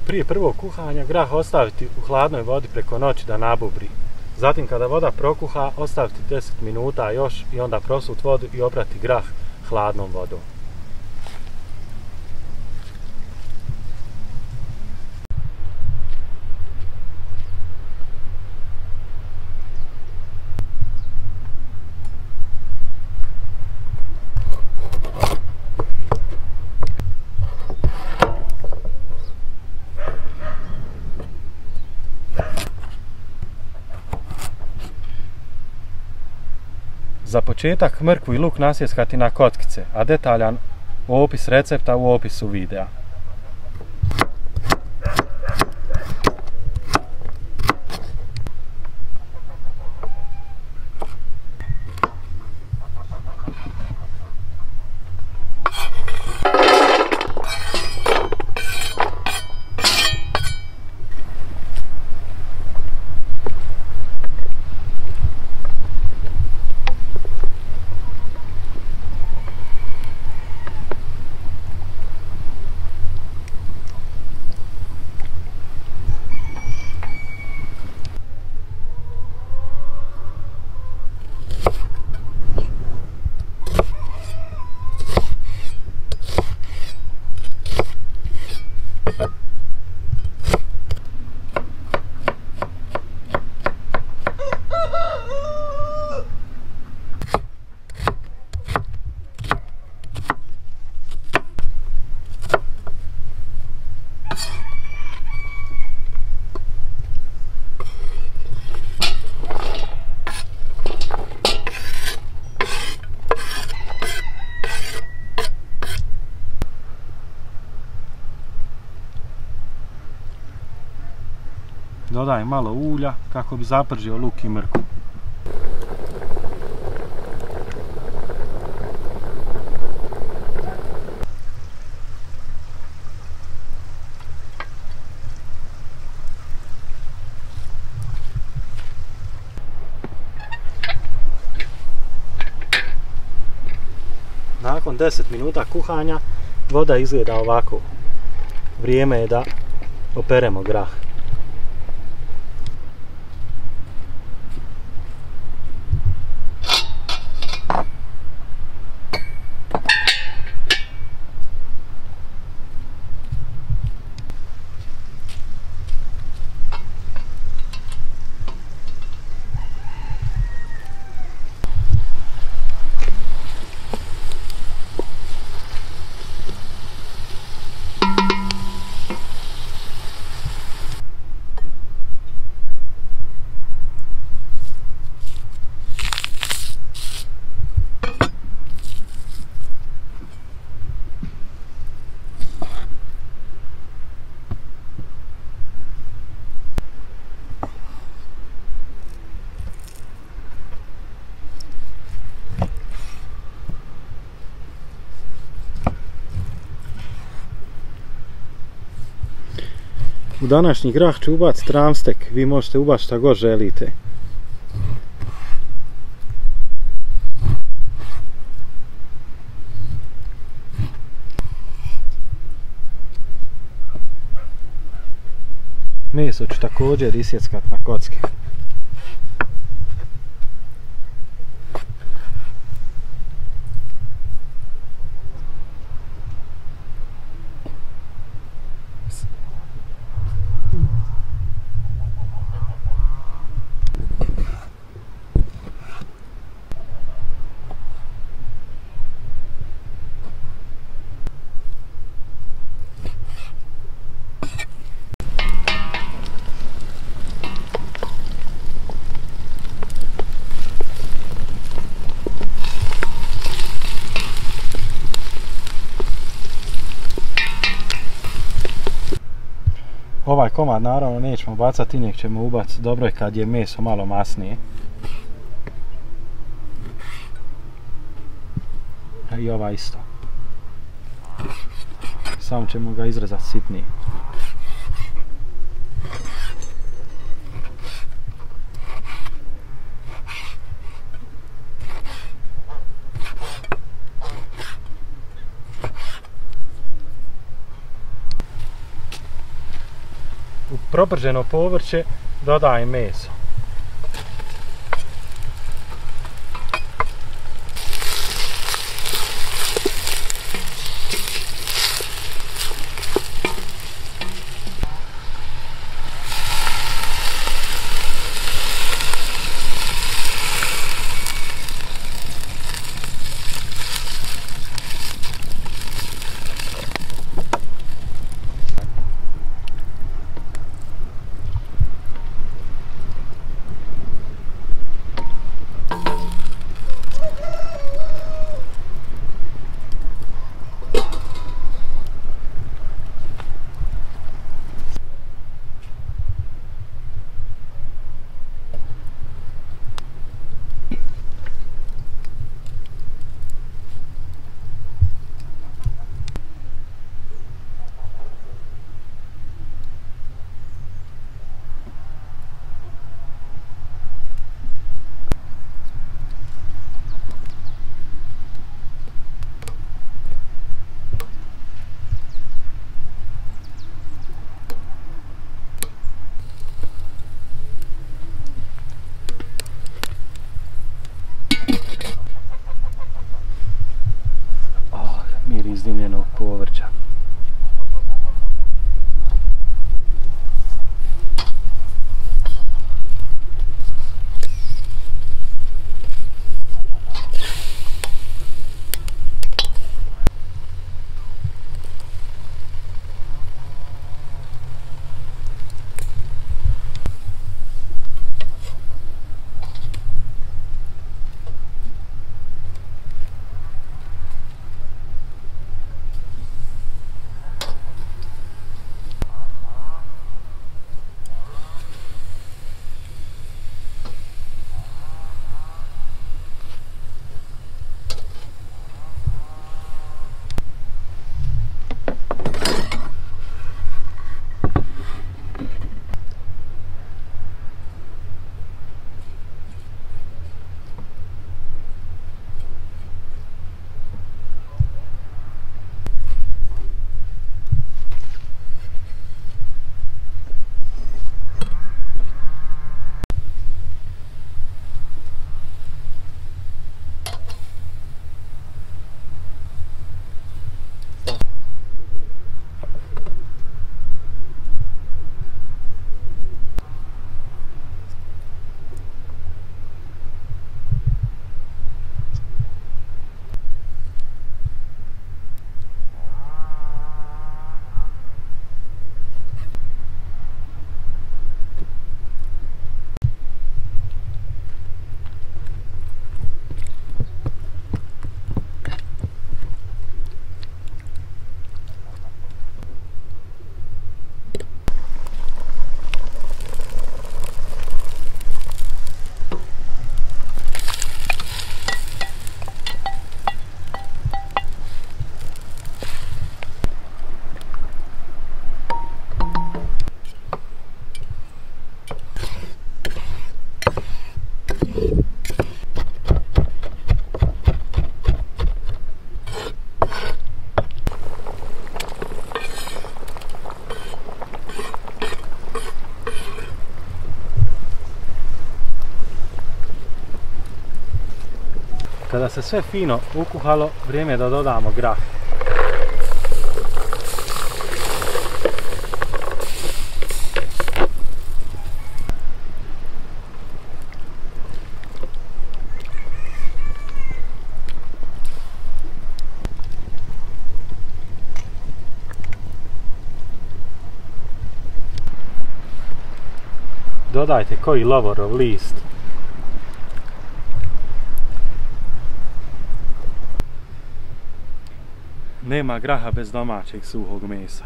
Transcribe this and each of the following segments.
prije prvog kuhanja grah ostaviti u hladnoj vodi preko noći da nabubri. Zatim kada voda prokuha, ostaviti 10 minuta još i onda prosuti vodu i oprati grah hladnom vodom. Za početak mrkvu i luk nasjeskati na kockice, a detaljan opis recepta u opisu videa. Dodaj malo ulja kako bi zapržio luk i mrkvu. Nakon 10 minuta kuhanja voda izgleda ovako. Vrijeme je da operemo grah. U današnji grah ću ubaciti tramstek, vi možete ubaciti šta god želite. Meso ću također isjeckat na kocke. Ovaj komad naravno nećemo bacati, injek ćemo ubaciti, dobro je kad je meso malo masnije. I ovaj isto. Samo ćemo ga izrezati sitnije. U proprženo povrće dodajem meso. Miris dimljenog povrća. Kada se sve fino ukuhalo, vrijeme je da dodamo grah. Dodajte koji lovorov list. Nema graha bez domaćeg suhog mesa.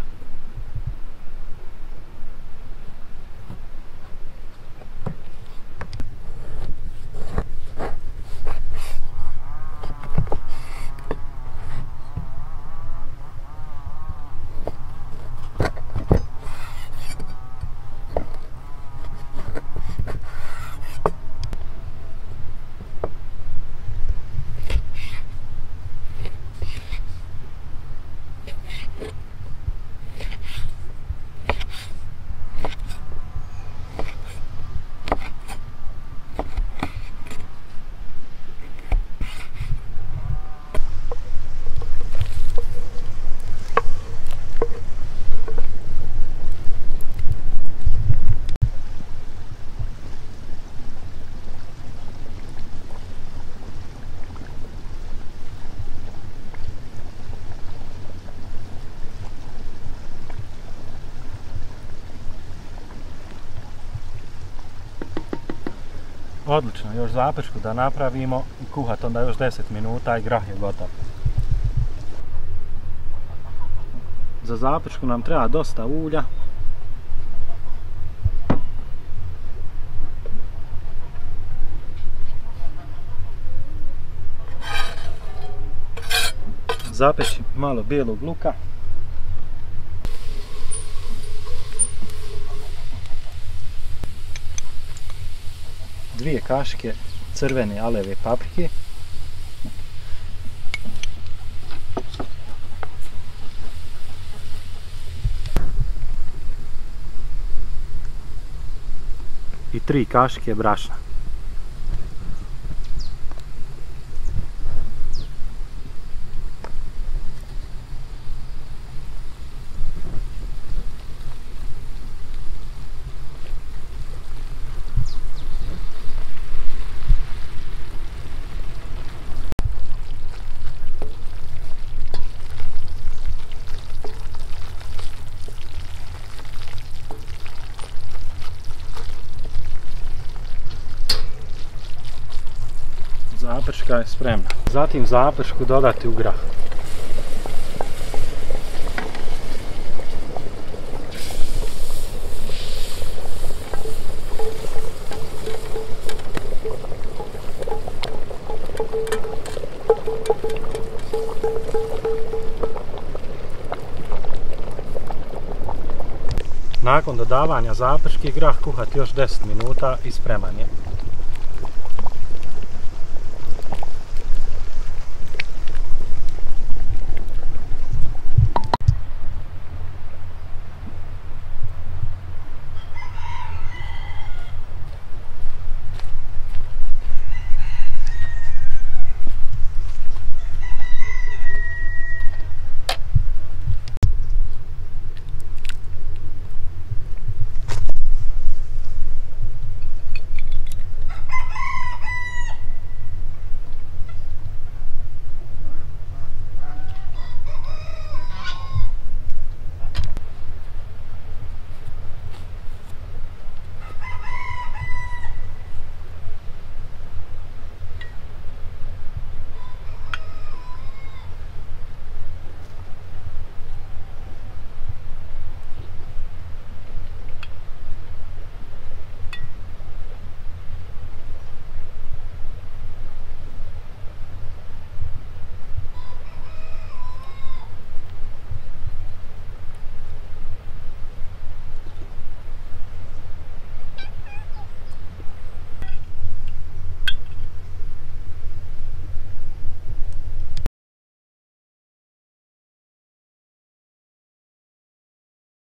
Odlično, još zapršku da napravimo i kuhat onda još 10 minuta i grah je gotov. Za zapršku nam treba dosta ulja. Zapeći malo bijelog luka. Dvije kašike crvene aleve paprike. I 3 kašike brašna. Zaprška je spremna. Zatim zapršku dodati u grah. Nakon dodavanja zaprške grah kuhati još 10 minuta i spreman je.